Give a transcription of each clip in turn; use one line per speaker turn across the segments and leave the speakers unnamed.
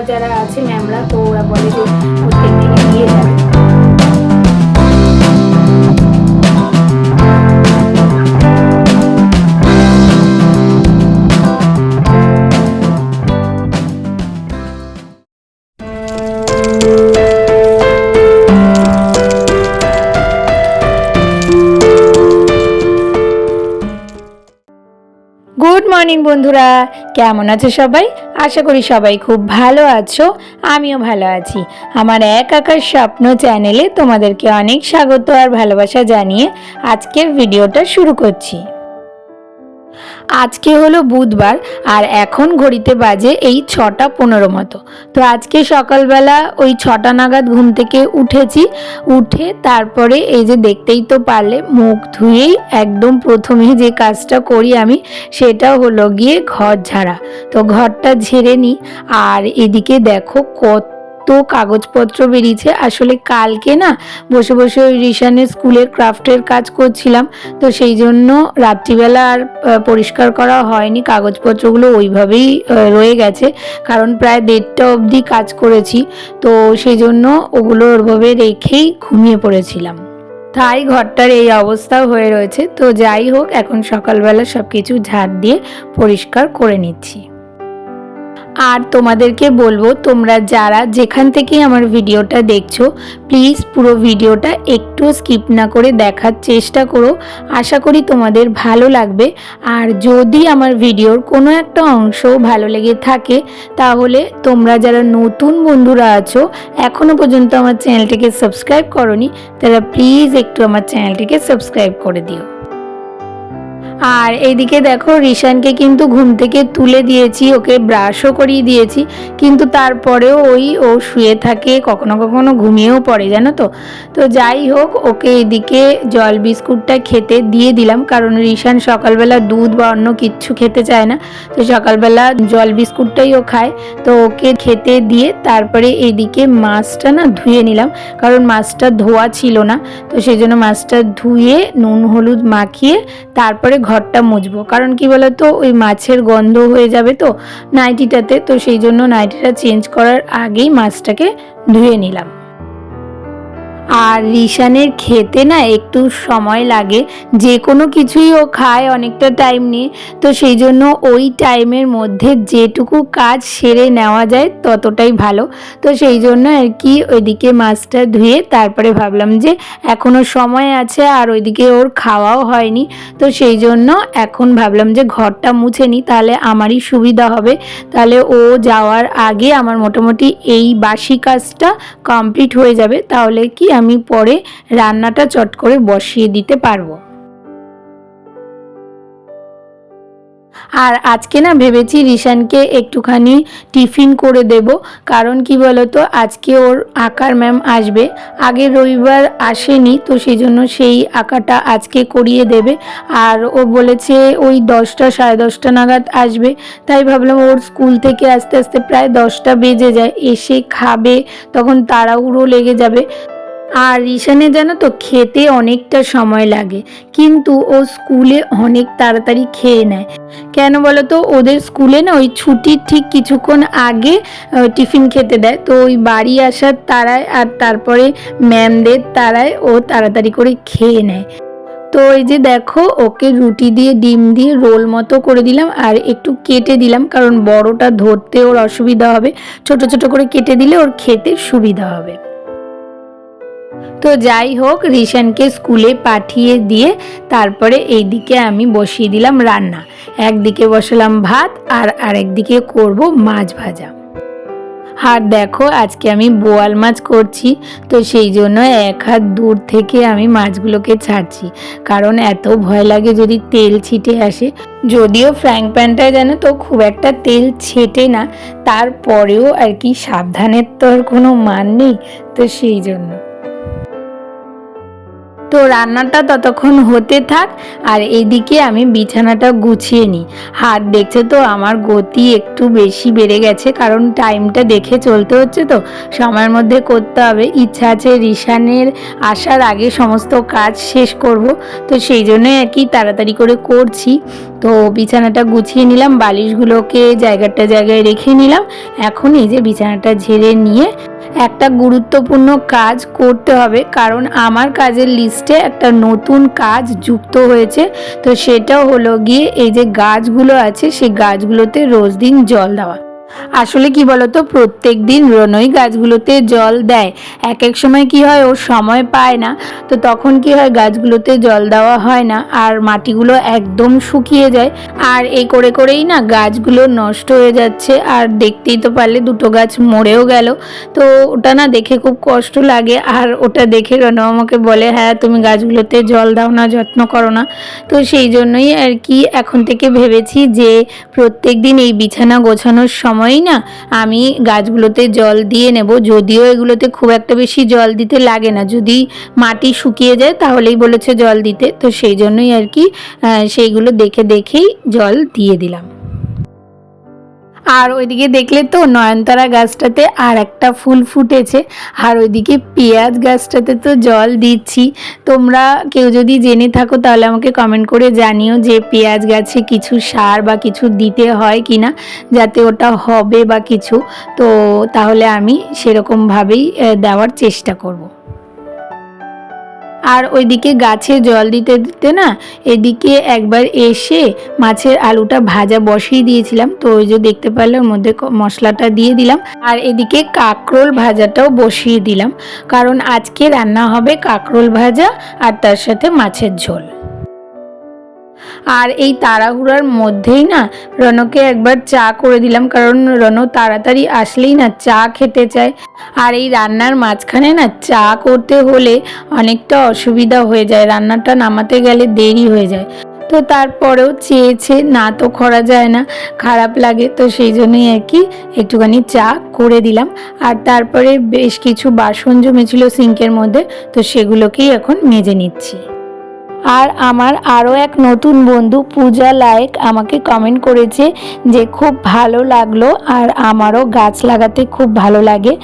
যারা আছে ম্যামরা, তো ওরা বলে যে প্রত্যেক দিনে দিয়ে যাবে। গুড মর্নিং বন্ধুরা, কেমন আছো সবাই? আশা করি সবাই খুব ভালো আছো, আমিও ভালো আছি। আমার এক আকার স্বপ্ন চ্যানেলে তোমাদেরকে অনেক স্বাগত আর ভালোবাসা জানিয়ে আজকের ভিডিওটা শুরু করছি। আজকে হলো বুধবার আর এখন ঘড়িতে বাজে এই 6:15 মতো। তো আজকে সকালবেলা ওই 6টা নাগাদ ঘুম থেকে উঠেছি, উঠে তারপরে এই যে দেখতেই তো পারলে মুখ ধুয়েই একদম প্রথমে যে কাজটা করি আমি সেটা হলো গিয়ে ঘর ঝাড়া। তো ঘরটা ঝেড়ে নিই। আর এদিকে দেখো কত কাগজপত্র বেরিয়েছে। আসলে কালকে না বসে বসে ওই রিশানের স্কুলের ক্রাফটের কাজ করছিলাম, তো সেই জন্য রাত্রিবেলা আর পরিষ্কার করা হয়নি, কাগজপত্রগুলো ওইভাবেই রয়ে গেছে। কারণ প্রায় 1:30টা অবধি কাজ করেছি, তো সেই জন্য ওগুলো ওইভাবে রেখেই ঘুমিয়ে পড়েছিলাম। তাই ঘরটার এই অবস্থাও হয়ে রয়েছে। তো যাই হোক, এখন সকালবেলা সব কিছু ঝাড় দিয়ে পরিষ্কার করে নিচ্ছি। আর তোমাদেরকে বলবো, তোমরা যারা যেখান থেকে আমার ভিডিওটা দেখছো প্লিজ পুরো ভিডিওটা একটু স্কিপ না করে দেখার চেষ্টা করো। আশা করি তোমাদের ভালো লাগবে। আর যদি আমার ভিডিওর কোনো একটা অংশ ভালো লেগে থাকে তাহলে তোমরা যারা নতুন বন্ধুরা আছো এখনও পর্যন্ত আমার চ্যানেলটিকে সাবস্ক্রাইব করোনি, তারা প্লিজ একটু আমার চ্যানেলটিকে সাবস্ক্রাইব করে দিও। আর এইদিকে দেখো রিশানকে কিন্তু ঘুম থেকে তুলে দিয়েছি, ওকে ব্রাশও করিয়ে দিয়েছি, কিন্তু তারপরেও ও শুয়ে থাকে, কখনো কখনো ঘুমিয়েও পড়ে জানো তো। তো যাই হোক, ওকে এদিকে জল বিস্কুটটা খেতে দিয়ে দিলাম, কারণ রিশান সকালবেলা দুধ বা অন্য কিচ্ছু খেতে চায় না। তো সকালবেলা জল বিস্কুটটাই ও খায়। তো ওকে খেতে দিয়ে তারপরে এদিকে মাছটা না ধুয়ে নিলাম, কারণ মাছটা ধোয়া ছিল না। তো সেই জন্য মাছটা ধুয়ে নুন হলুদ মাখিয়ে তারপরে ঘরটা মুছবো। কারণ কি বলতো, ওই মাছের গন্ধ হয়ে যাবে তো নাইটিটাতে, তো সেই জন্য নাইটিটা চেঞ্জ করার আগেই মাছটাকে ধুয়ে নিলাম। আর রিশানের খেতে না একটু সময় লাগে, যে কোনো কিছুই ও খায় অনেকটা টাইম নিয়ে, তো সেই জন্য ওই টাইমের মধ্যে যেটুকু কাজ সেরে নেওয়া যায় ততটাই ভালো। তো সেই জন্য আর কি ওইদিকে মাছটা ধুয়ে তারপরে ভাবলাম যে এখনও সময় আছে আর ওইদিকে ওর খাওয়াও হয়নি, তো সেই জন্য এখন ভাবলাম যে ঘরটা মুছে নিই, তাহলে আমারই সুবিধা হবে। তাহলে ও যাওয়ার আগে আমার মোটামুটি এই বাসি কাজটা কমপ্লিট হয়ে যাবে, তাহলে কি আমি পরে রান্নাটা চট করে বসিয়ে দিতে পারবো। আর আজকে না ভেবেছি রিশানকে একটুখানি টিফিন করে দেব, কারণ কি বলতো আজকে ওর আঁকার ম্যাম আসবে, আগের রবিবার আসেনি, তো সেই জন্য সেই আঁকাটা আজকে করিয়ে দেবে। আর ও বলেছে ওই 10টা 10:30 নাগাদ আসবে, তাই ভাবলাম ওর স্কুল থেকে আস্তে আস্তে প্রায় 10টা বেজে যায়, এসে খাবে, তখন তাড়াহুড়ো লেগে যাবে। আর রিশানের জানো তো খেতে অনেকটা সময় লাগে, কিন্তু ও স্কুলে অনেক তাড়াতাড়ি খেয়ে নেয়। কেন বলো তো, ওদের স্কুলে না ওই ছুটির ঠিক কিছুক্ষণ আগে টিফিন খেতে দেয়, তো ওই বাড়ি আসার তাড়ায় আর তারপরে ম্যামদের তাড়ায় ও তাড়াতাড়ি করে খেয়ে নেয়। তো এই যে দেখো, ওকে রুটি দিয়ে ডিম দিয়ে রোল মতো করে দিলাম আর একটু কেটে দিলাম, কারণ বড়টা ধরতে ওর অসুবিধা হবে, ছোট ছোট করে কেটে দিলে ওর খেতে সুবিধা হবে। তো যাই হোক, রিশানকে স্কুলে পাঠিয়ে দিয়ে তারপরে এইদিকে আমি বসিয়ে দিলাম রান্না। একদিকে বসালাম ভাত আর আরেকদিকে করব মাছ ভাজা। আর দেখো আজকে আমি বোয়াল মাছ করছি, তো সেই জন্য এক হাত দূর থেকে আমি মাছগুলোকে ছাড়ছি, কারণ এত ভয় লাগে যদি তেল ছিটে আসে। যদিও ফ্রাইং প্যানটায় জানো তো খুব একটা তেল ছেটে না, তারপরেও আর কি সাবধানের তো আর কোনো মান নেই, তো সেই জন্য। তো রান্নাটা ততক্ষণ হতে থাক আর এদিকে আমি বিছানাটা গুছিয়ে নিই। আর দেখছো তো আমার গতি একটু বেশি বেড়ে গেছে, কারণ টাইমটা দেখে চলতে হচ্ছে, তো সময়ের মধ্যে করতে হবে। ইচ্ছা আছে রিশানের আসার আগে সমস্ত কাজ শেষ করব, তো সেই জন্যই আর কি তাড়াতাড়ি করে করছি। তো বিছানাটা গুছিয়ে নিলাম, বালিশগুলোকে জায়গায় রেখে নিলাম। এখন এই যে বিছানাটা ঝেড়ে নিয়ে একটা গুরুত্বপূর্ণ কাজ করতে হবে, কারণ আমার কাজের লিস্টে একটা নতুন কাজ যুক্ত হয়েছে। তো সেটাও হলো গিয়ে এই যে গাছগুলো আছে সেই গাছগুলোতে রোজ দিন জল দেওয়া। আসলে কি বলতো, প্রত্যেক দিন রনই গাছগুলোতে জল দেয়। এক এক সময় কি হয়, ও সময় পায় না, তো তখন কি হয় গাছগুলোতে জল দেওয়া হয় না আর মাটিগুলো একদম শুকিয়ে যায়। আর এই করে করেই না গাছগুলো নষ্ট হয়ে যাচ্ছে। আর দেখতেই তো পারলে দুটো গাছ মরেও গেল। তো ওটা না দেখে খুব কষ্ট লাগে। আর ওটা দেখে রনও আমাকে বলে, হ্যাঁ তুমি গাছগুলোতে জল দাও না, যত্ন করো না। তো সেই জন্যই আর কি এখন থেকে ভেবেছি যে প্রত্যেক দিন এই বিছানা গোছানোর সময়ই না আমি গাছগুলোতে জল দিয়ে নেব। যদিও এগুলোতে খুব একটা বেশি জল দিতে লাগে না, যদি মাটি শুকিয়ে যায় তাহলেই বলেছে জল দিতে। তো সেই জন্যই আর কি সেইগুলো দেখেই জল দিয়ে দিলাম। আর ওইদিকে দেখলে তো নয়নতারা গাছটাতে আর একটা ফুল ফুটেছে, আর ওইদিকে পেঁয়াজ গাছটাতে তো জল দিচ্ছি। তোমরা কেউ যদি জেনে থাকো তাহলে আমাকে কমেন্ট করে জানিও যে পেঁয়াজ গাছে কিছু সার বা কিছু দিতে হয় কি না, যাতে ওটা হবে বা কিছু। তো তাহলে আমি সেরকমভাবেই দেওয়ার চেষ্টা করব। আর ওইদিকে গাছে জল দিতে দিতে না এদিকে একবার এসে মাছের আলুটা ভাজা বসিয়ে দিয়েছিলাম। তো ওই যে দেখতে পারলে ওর মধ্যে মশলাটা দিয়ে দিলাম। আর এদিকে কাঁকরোল ভাজাটাও বসিয়ে দিলাম, কারণ আজকে রান্না হবে কাঁকরোল ভাজা আর তার সাথে মাছের ঝোল। আর এই তাড়াহুড়ার মধ্যেই না রনকে একবার চা করে দিলাম, কারণ রন তাড়াতাড়ি আসলেই না চা খেতে চায়। আর এই রান্নার মাঝখানে না চা করতে হলে অনেকটা অসুবিধা হয়ে যায়, রান্নাটা নামাতে গেলে দেরি হয়ে যায়। তো তারপরেও চেয়েছে, না তো করা যায় না, খারাপ লাগে। তো সেই জন্যই আর কি একটুখানি চা করে দিলাম। আর তারপরে বেশ কিছু বাসন জমেছিল সিঙ্কের মধ্যে, তো সেগুলোকেই এখন মেজে নিচ্ছি। আর আমার আরও এক নতুন বন্ধু পূজা লায়েক আমাকে কমেন্ট করেছে যে খুব ভালো লাগলো, আর আমারও গাছ লাগাতে খুব ভালো লাগে।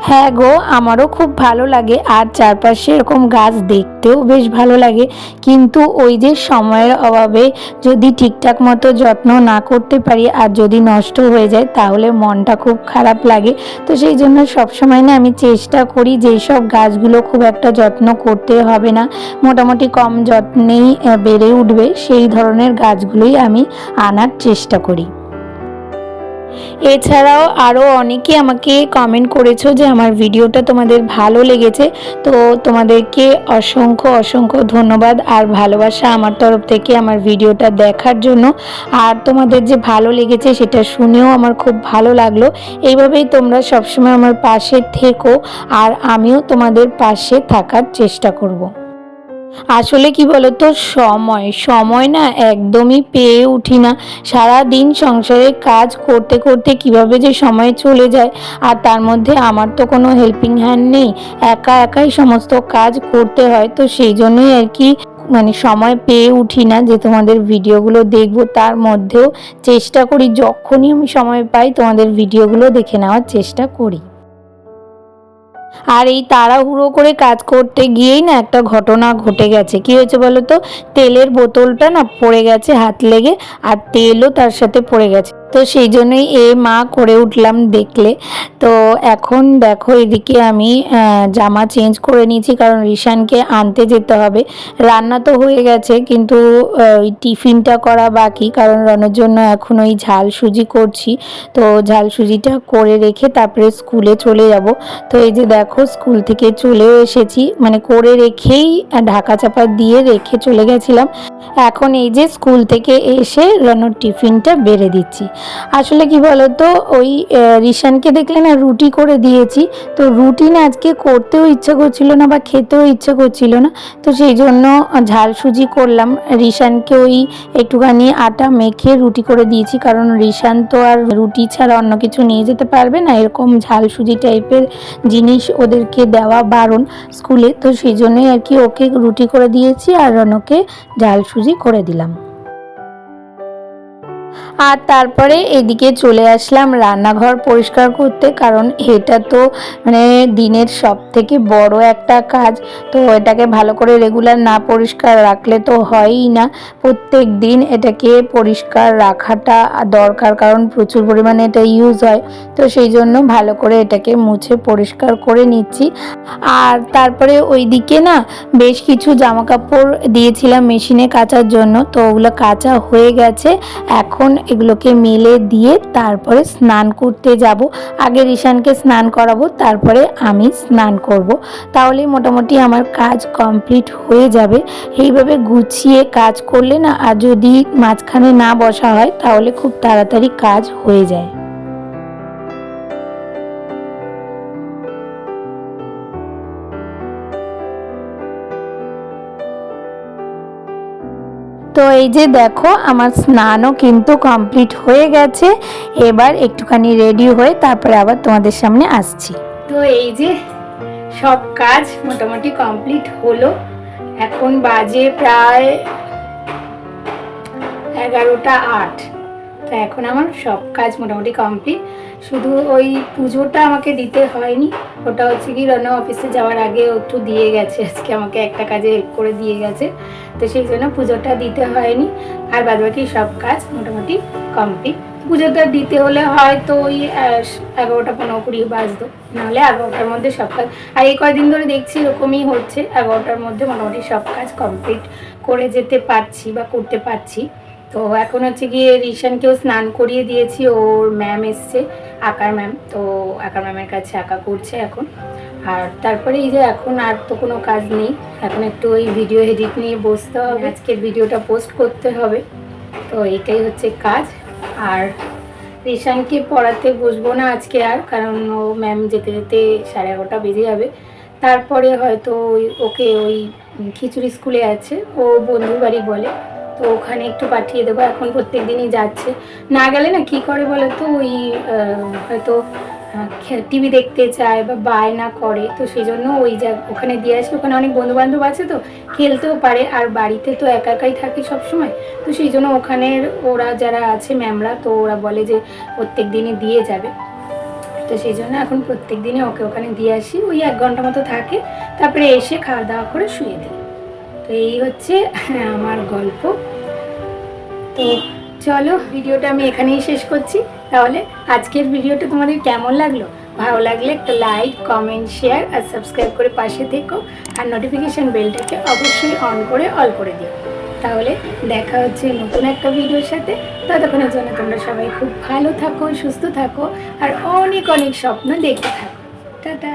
হ্যাঁ গো, আমারও খুব ভালো লাগে, আর চারপাশে এরকম গাছ দেখতেও বেশ ভালো লাগে। কিন্তু ওই যে সময়ের অভাবে যদি ঠিকঠাক মতো যত্ন না করতে পারি আর যদি নষ্ট হয়ে যায় তাহলে মনটা খুব খারাপ লাগে। তো সেই জন্য সবসময় না আমি চেষ্টা করি যেই সব গাছগুলো খুব একটা যত্ন করতে হবে না, মোটামুটি কম যত্নেই বেড়ে উঠবে, সেই ধরনের গাছগুলোই আমি আনার চেষ্টা করি। এছাড়াও আরও অনেকে আমাকে কমেন্ট করেছো যে আমার ভিডিওটা তোমাদের ভালো লেগেছে। তো তোমাদেরকে অসংখ্য ধন্যবাদ আর ভালোবাসা আমার তরফ থেকে আমার ভিডিওটা দেখার জন্য। আর তোমাদের যে ভালো লেগেছে সেটা শুনেও আমার খুব ভালো লাগলো। এইভাবেই তোমরা সবসময় আমার পাশে থেকো, আর আমিও তোমাদের পাশে থাকার চেষ্টা করব। আসলে কি বলতো, সময় না একদমই পেয়ে উঠি না। সারা দিন সংসারের কাজ করতে করতে কিভাবে যে সময় চলে যায়, আর তার মধ্যে আমার তো কোনো হেল্পিং হ্যান্ড নেই, একাই সমস্ত কাজ করতে হয়। তো সেই জন্যই আর কি সময় পেয়ে উঠি না যে তোমাদের ভিডিওগুলো দেখবো। তার মধ্যেও চেষ্টা করি যখনই আমি সময় পাই তোমাদের ভিডিওগুলো দেখে নেওয়ার চেষ্টা করি। আর এই তাড়াহুড়ো করে কাজ করতে গিয়েই না একটা ঘটনা ঘটে গেছে। কি হয়েছে বলো তো, তেলের বোতলটা না পড়ে গেছে হাত লেগে, আর তেলও তার সাথে পড়ে গেছে। তো সেই জন্যই মা করে উঠলাম দেখলে। তো এখন দেখো এদিকে আমি জামা চেঞ্জ করে নিয়েছি, কারণ রিশানকে আনতে যেতে হবে। রান্না তো হয়ে গেছে, কিন্তু ওই টিফিনটা করা বাকি, কারণ রনের জন্য এখন ওই ঝাল সুজি করছি। তো ঝাল সুজিটা করে রেখে তারপরে স্কুলে চলে যাব। তো এই যে দেখো স্কুল থেকে চলেও এসেছি, করে রেখেই ঢাকা চাপা দিয়ে রেখে চলে গেছিলাম। এখন এই যে স্কুল থেকে এসে রনর টিফিনটা বেড়ে দিচ্ছি। আসলে কি বলতো, ওই রিশানকে দেখলে না রুটি করে দিয়েছি, তো রুটি না আজকে করতেও ইচ্ছা করছিল না বা খেতেও ইচ্ছা করছিল না, তো সেই জন্য ঝাল সুজি করলাম। রিশানকে ওই একটুখানি আটা মেখে রুটি করে দিয়েছি, কারণ রিশান তো আর রুটি ছাড়া অন্য কিছু নিয়ে যেতে পারবে না, এরকম ঝাল সুজি টাইপের জিনিস ওদেরকে দেওয়া বারণ স্কুলে, তো সেই জন্যই আর কি ওকে রুটি করে দিয়েছি আর রনকে ঝাল সুজি করে দিলাম। আর তারপরে এদিকে চলে আসলাম রান্নাঘর পরিষ্কার করতে, কারণ এটা তো মানে দিনের সব থেকে বড় একটা কাজ, তো এটাকে ভালো করে রেগুলার না পরিষ্কার রাখলে তো হয়ই না। প্রত্যেক দিন এটাকে পরিষ্কার রাখাটা দরকার, কারণ প্রচুর পরিমাণে এটা ইউজ হয়, তো সেই জন্য ভালো করে এটাকে মুছে পরিষ্কার করে নিচ্ছি। আর তারপরে ওইদিকে না বেশ কিছু জামা কাপড় দিয়েছিলাম মেশিনে কাচার জন্য, তো ওগুলো কাচা হয়ে গেছে। এখন এগুলোকে মেলে দিয়ে তারপরে স্নান করতে যাব। আগে রিশানকে স্নান করাবো, তারপরে আমি স্নান করব, তাহলে মোটামুটি আমার কাজ কমপ্লিট হয়ে যাবে। এইভাবে গুছিয়ে কাজ করলে না, আর যদি মাঝখানে না বসা হয় তাহলে খুব তাড়াতাড়ি কাজ হয়ে যায়। তো এই যে দেখো, আমার স্নানও কিন্তু কমপ্লিট হয়ে গেছে। এবার একটুখানি রেডি হয়ে তারপরে আবার তোমাদের সামনে আসছি। তো এই যে সব কাজ মোটামুটি কমপ্লিট হলো। এখন বাজে প্রায় 11:08। তো এখন আমার সব কাজ মোটামুটি কমপ্লিট, শুধু ওই পুজোটা আমাকে দিতে হয়নি। ওটা হচ্ছে কি রান্না অফিসে যাওয়ার আগে একটু দিয়ে গেছে, আজকে আমাকে একটা কাজে হেল্প করে দিয়ে গেছে, তো সেই জন্য পুজোটা দিতে হয়নি। আর বাদবাকি সব কাজ মোটামুটি কমপ্লিট। পুজোটা দিতে হলে হয়তো ওই 11টা 15-20 বাজতো, নাহলে 11টার মধ্যে সব কাজ। আর এই কয়েকদিন ধরে দেখছি এরকমই হচ্ছে, 11টার মধ্যে মোটামুটি সব কাজ কমপ্লিট করে যেতে পারছি বা করতে পারছি। তো এখন হচ্ছে গিয়ে রিশানকেও স্নান করিয়ে দিয়েছি, ওর ম্যাম এসছে, আঁকার ম্যাম, তো আঁকার ম্যামের কাছে আঁকা করছে এখন। আর তারপরে এই যে এখন আর তো কোনো কাজ নেই, এখন একটু ওই ভিডিও এডিট নিয়ে বসতে হবে, আজকের ভিডিওটা পোস্ট করতে হবে, তো এইটাই হচ্ছে কাজ। আর রিশানকে পড়াতে বসবো না আজকে আর, কারণ ও ম্যাম যেতে যেতে 11:30 বেজে যাবে। তারপরে হয়তো ওকে ওই খিচুড়ি স্কুলে আছে, ও বন্ধুর বাড়ি বলে, তো ওখানে একটু পাঠিয়ে দেবো। এখন প্রত্যেক দিনই যাচ্ছে, না গেলে না কি করে বলে তো, ওই হয়তো টিভি দেখতে চায় বা বায়না করে, তো সেই জন্য ওখানে দিয়ে আসলে ওখানে অনেক বন্ধুবান্ধব আছে, তো খেলতেও পারে, আর বাড়িতে তো একা একাই থাকে সবসময়, তো সেই জন্য ওখানের ওরা যারা আছে ম্যামরা, তো ওরা বলে যে প্রত্যেক দিনই দিয়ে যাবে, তো সেই জন্য এখন প্রত্যেক দিনই ওকে ওখানে দিয়ে আসি। ওই 1 ঘন্টা মতো থাকে, তারপরে এসে খাওয়া দাওয়া করে শুয়ে দিই। তো এই হচ্ছে আমার গল্প। তো চলো, ভিডিওটা আমি এখানেই শেষ করছি। তাহলে আজকের ভিডিওটা তোমাদের কেমন লাগলো? ভালো লাগলে একটা লাইক, কমেন্ট, শেয়ার আর সাবস্ক্রাইব করে পাশে থেকো, আর নোটিফিকেশান বেলটাকে অবশ্যই অন করে অল করে দিও। তাহলে দেখা হচ্ছে নতুন একটা ভিডিওর সাথে। ততক্ষণের জন্য তোমরা সবাই খুব ভালো থাকো, সুস্থ থাকো, আর অনেক অনেক স্বপ্ন দেখতে থাকো। টাটা।